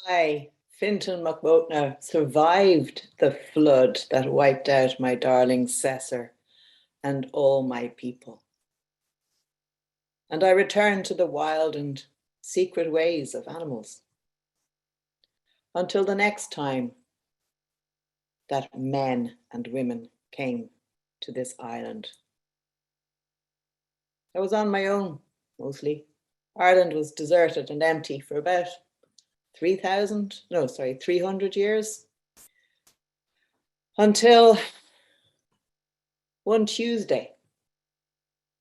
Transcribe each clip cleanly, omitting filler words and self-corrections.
I, Fintan MacBotna, survived the flood that wiped out my darling Cessor and all my people. And I returned to the wild and secret ways of animals. Until the next time that men and women came to this island. I was on my own, mostly. Ireland was deserted and empty for about 300 years. Until one Tuesday,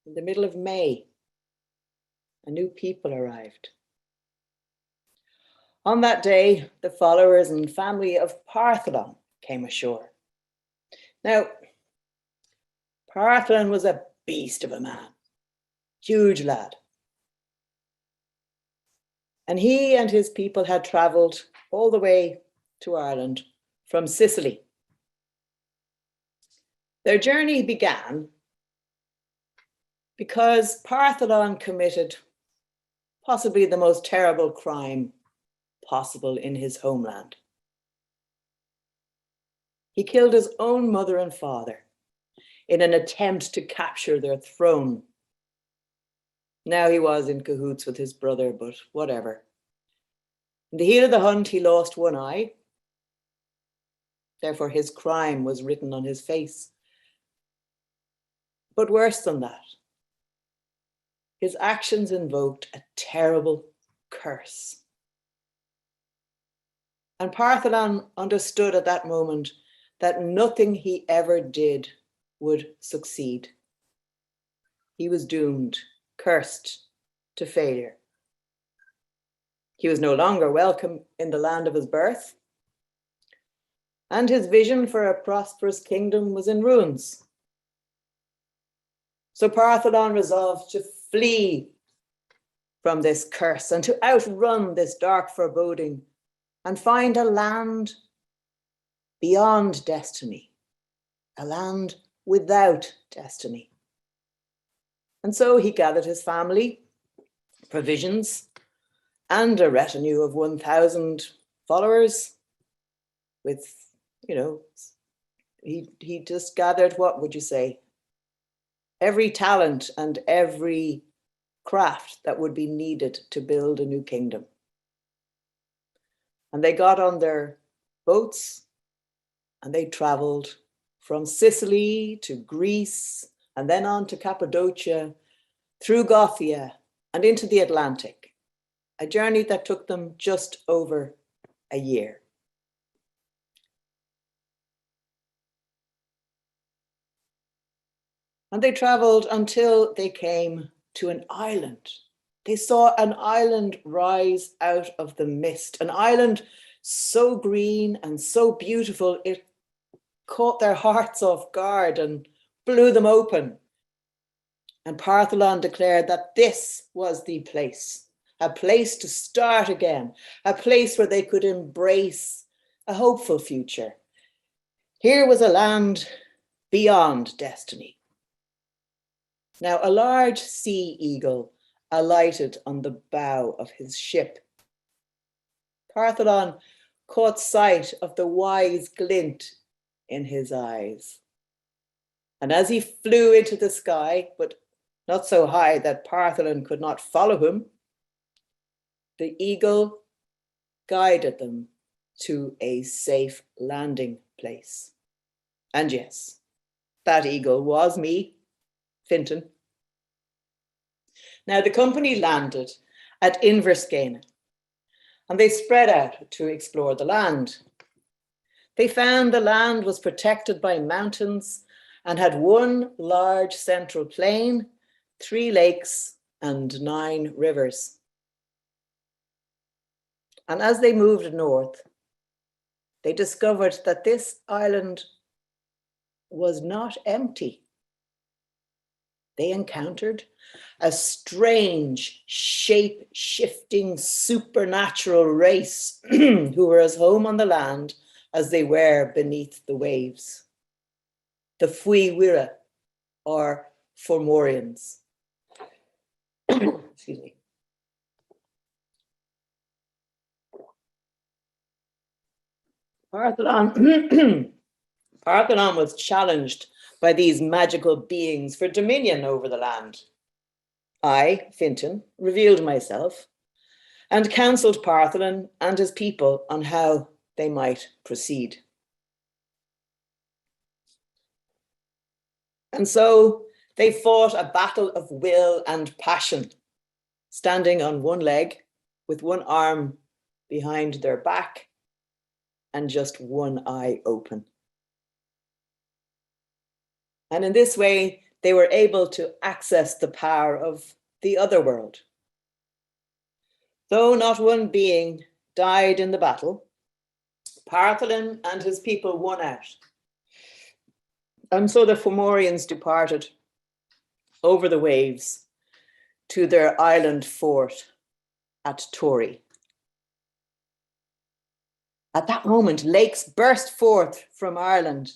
in the middle of May, a new people arrived. On that day, the followers and family of Parthalon came ashore. Now, Parthalon was a beast of a man, huge lad. And he and his people had travelled all the way to Ireland from Sicily. Their journey began because Parthalon committed possibly the most terrible crime possible in his homeland. He killed his own mother and father in an attempt to capture their throne. Now he was in cahoots with his brother, but whatever. In the heat of the hunt, he lost one eye. Therefore, his crime was written on his face. But worse than that, his actions invoked a terrible curse. And Parthalon understood at that moment that nothing he ever did would succeed. He was doomed, cursed to failure. He was no longer welcome in the land of his birth, and his vision for a prosperous kingdom was in ruins. So Parthalon resolved to flee from this curse and to outrun this dark foreboding and find a land beyond destiny, a land without destiny. And so he gathered his family, provisions, and a retinue of 1,000 followers with, he just gathered, what would you say, every talent and every craft that would be needed to build a new kingdom. And they got on their boats and they traveled from Sicily to Greece and then on to Cappadocia, through Gothia and into the Atlantic, a journey that took them just over a year. And they traveled until they came to an island. They saw an island rise out of the mist, an island so green and so beautiful, it caught their hearts off guard and blew them open. And Parthalon declared that this was the place, a place to start again, a place where they could embrace a hopeful future. Here was a land beyond destiny. Now, a large sea eagle alighted on the bow of his ship. Parthalon caught sight of the wise glint in his eyes. And as he flew into the sky, but not so high that Parthalon could not follow him, the eagle guided them to a safe landing place. And yes, that eagle was me, Fintan. Now the company landed at Inverskeane and they spread out to explore the land. They found the land was protected by mountains and had one large central plain, 3 lakes and 9 rivers. And as they moved north, they discovered that this island was not empty. They encountered a strange, shape-shifting, supernatural race who were as home on the land as they were beneath the waves. The Fuiwira, or Fomorians. Excuse me. Parthalon, Parthalon was challenged by these magical beings for dominion over the land. I, Fintan, revealed myself and counselled Parthalon and his people on how they might proceed. And so they fought a battle of will and passion, standing on one leg with one arm behind their back and just one eye open. And in this way, they were able to access the power of the other world. Though not one being died in the battle, Parthalon and his people won out. And so the Fomorians departed over the waves to their island fort at Tori. At that moment, lakes burst forth from Ireland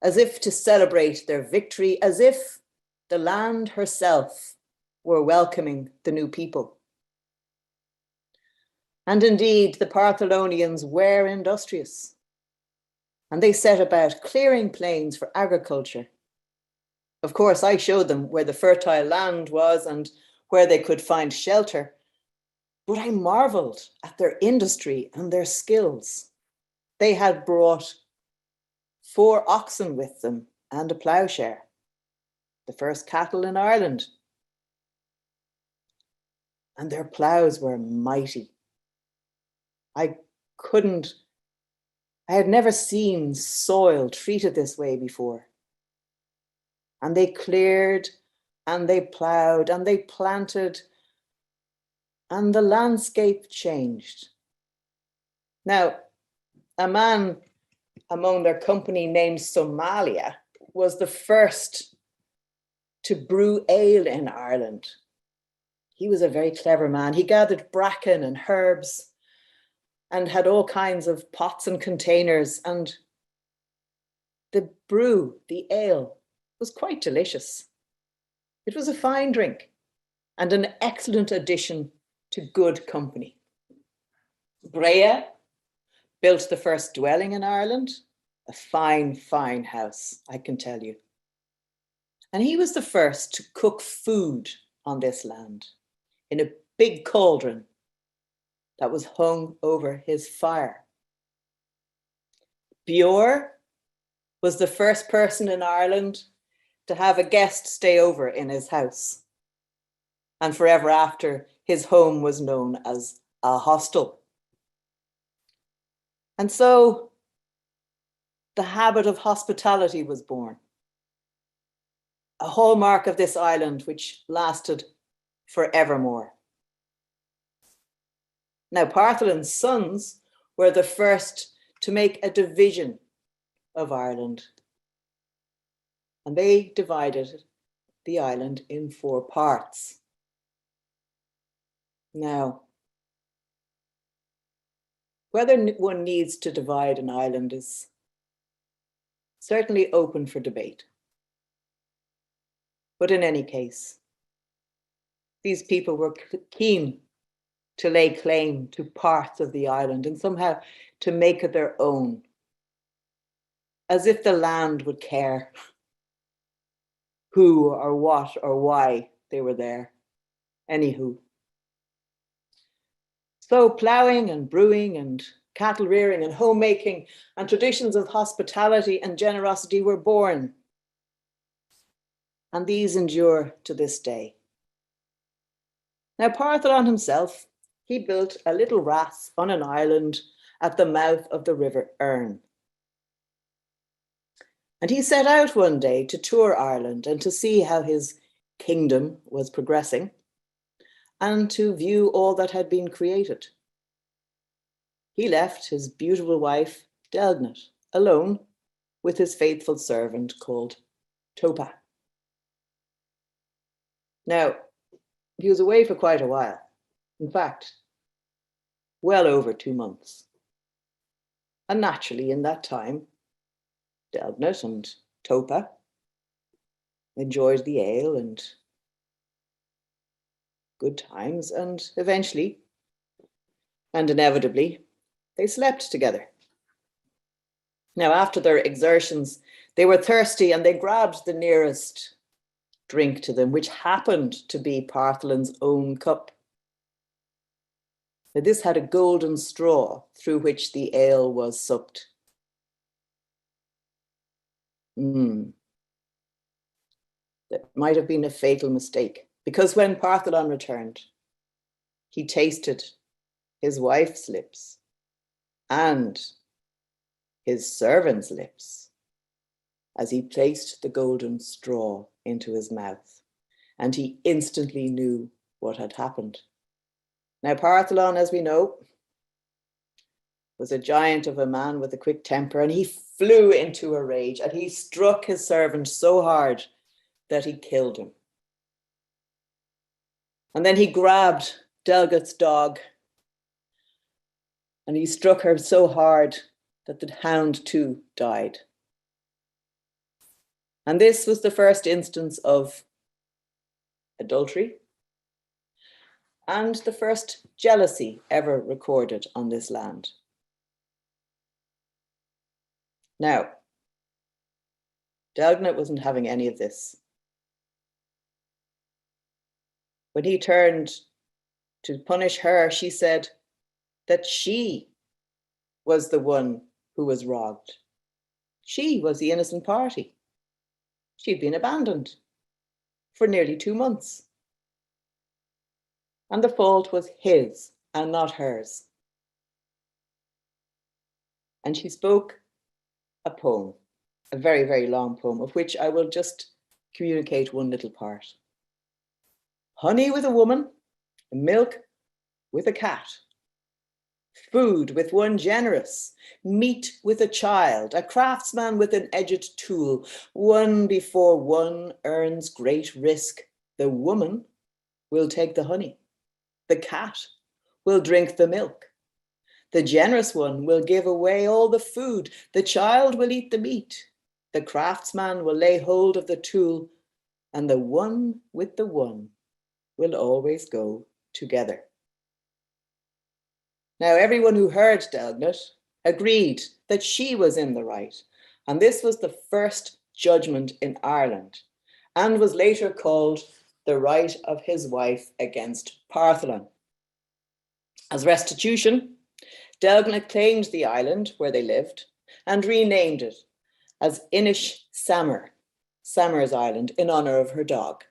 as if to celebrate their victory, as if the land herself were welcoming the new people. And indeed, the Parthalonians were industrious, and they set about clearing plains for agriculture. Of course, I showed them where the fertile land was and where they could find shelter, but I marveled at their industry and their skills. They had brought 4 oxen with them and a ploughshare, the first cattle in Ireland. And their ploughs were mighty. I had never seen soil treated this way before. And they cleared and they ploughed and they planted, and the landscape changed. Now, a man among their company named Somalia was the first to brew ale in Ireland. He was a very clever man. He gathered bracken and herbs and had all kinds of pots and containers, and the brew, the ale, was quite delicious. It was a fine drink and an excellent addition to good company. Brea built the first dwelling in Ireland, a fine, fine house, I can tell you. And he was the first to cook food on this land in a big cauldron that was hung over his fire. Bjor was the first person in Ireland to have a guest stay over in his house. And forever after, his home was known as a hostel. And so the habit of hospitality was born, a hallmark of this island which lasted forevermore. Now, Parthalon's sons were the first to make a division of Ireland, and they divided the island in 4 parts. Now, whether one needs to divide an island is certainly open for debate. But in any case, these people were keen to lay claim to parts of the island and somehow to make it their own, as if the land would care who or what or why they were there. Anywho. So ploughing and brewing and cattle rearing and homemaking and traditions of hospitality and generosity were born. And these endure to this day. Now, Parthalon himself, he built a little rath on an island at the mouth of the River Erne. And he set out one day to tour Ireland and to see how his kingdom was progressing and to view all that had been created. He left his beautiful wife, Delgnat, alone with his faithful servant called Topa. Now, he was away for quite a while. In fact, well over 2 months. And naturally, in that time, Delgnat and Topa enjoyed the ale and good times, and eventually, and inevitably, they slept together. Now, after their exertions, they were thirsty and they grabbed the nearest drink to them, which happened to be Parthalon's own cup. Now, this had a golden straw through which the ale was sucked. That might have been a fatal mistake, because when Parthalon returned, he tasted his wife's lips and his servant's lips as he placed the golden straw into his mouth, and he instantly knew what had happened. Now, Parthalon, as we know, was a giant of a man with a quick temper, and he flew into a rage, and he struck his servant so hard that he killed him. And then he grabbed Delgath's dog, and he struck her so hard that the hound too died. And this was the first instance of adultery and the first jealousy ever recorded on this land. Now, Delgnat wasn't having any of this. When he turned to punish her, she said that she was the one who was robbed. She was the innocent party. She'd been abandoned for nearly 2 months. And the fault was his and not hers. And she spoke a poem, a very, very long poem, of which I will just communicate one little part. Honey with a woman, milk with a cat, food with one generous, meat with a child, a craftsman with an edged tool, one before one earns great risk. The woman will take the honey, the cat will drink the milk, the generous one will give away all the food, the child will eat the meat, the craftsman will lay hold of the tool, and the one with the one will always go together. Now, everyone who heard Delgnat agreed that she was in the right, and this was the first judgment in Ireland, and was later called the right of his wife against Parthalon. As restitution, Delgnat claimed the island where they lived and renamed it as Inis-Samur, Samur's Island, in honor of her dog.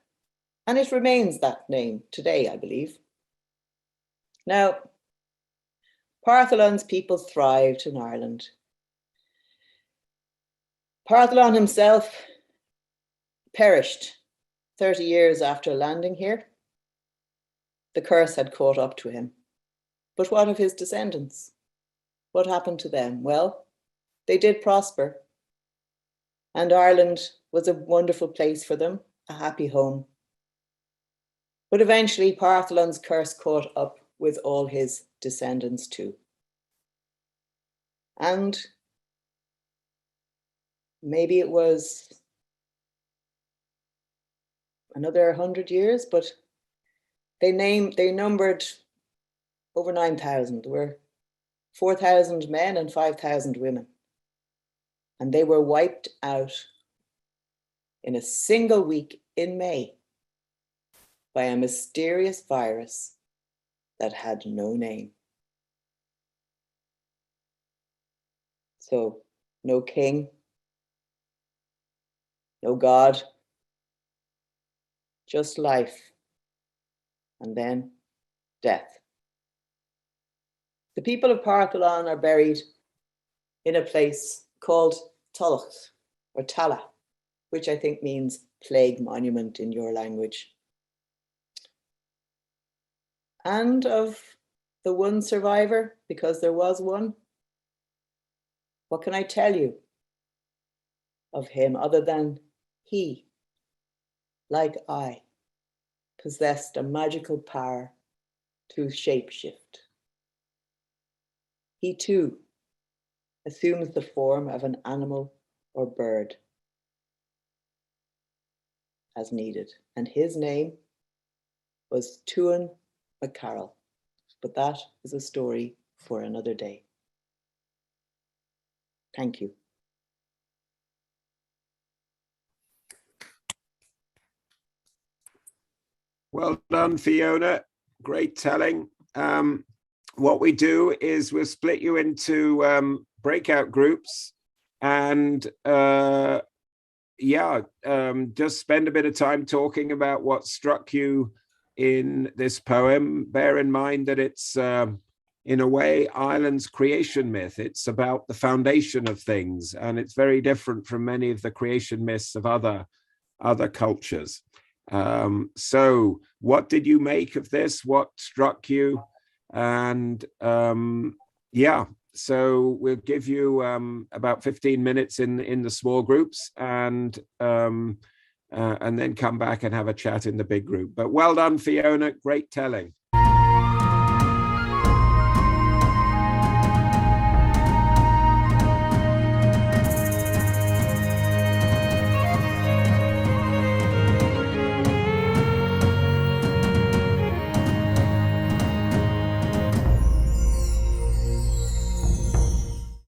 And it remains that name today, I believe. Now, Parthalon's people thrived in Ireland. Parthalon himself perished 30 years after landing here. The curse had caught up to him. But what of his descendants? What happened to them? Well, they did prosper. And Ireland was a wonderful place for them, a happy home. But eventually Parthalon's curse caught up with all his descendants too. And maybe it was another 100 years, but they numbered over 9,000. There were 4,000 men and 5,000 women. And they were wiped out in a single week in May by a mysterious virus that had no name. So, no king, no God, just life, and then death. The people of Parthalon are buried in a place called Tullach, or Tala, which I think means plague monument in your language. And of the one survivor, because there was one, what can I tell you of him other than he, like I, possessed a magical power to shapeshift. He too assumes the form of an animal or bird as needed, and his name was Tuan McCarroll, but that is a story for another day. Thank you. Well done, Fiona. Great telling. What we do is we'll split you into breakout groups, and just spend a bit of time talking about what struck you in this poem. Bear in mind that it's, in a way, Ireland's creation myth. It's about the foundation of things, and it's very different from many of the creation myths of other cultures. So what did you make of this? What struck you? And so we'll give you about 15 minutes in the small groups, and then come back and have a chat in the big group. But well done, Fiona. Great telling.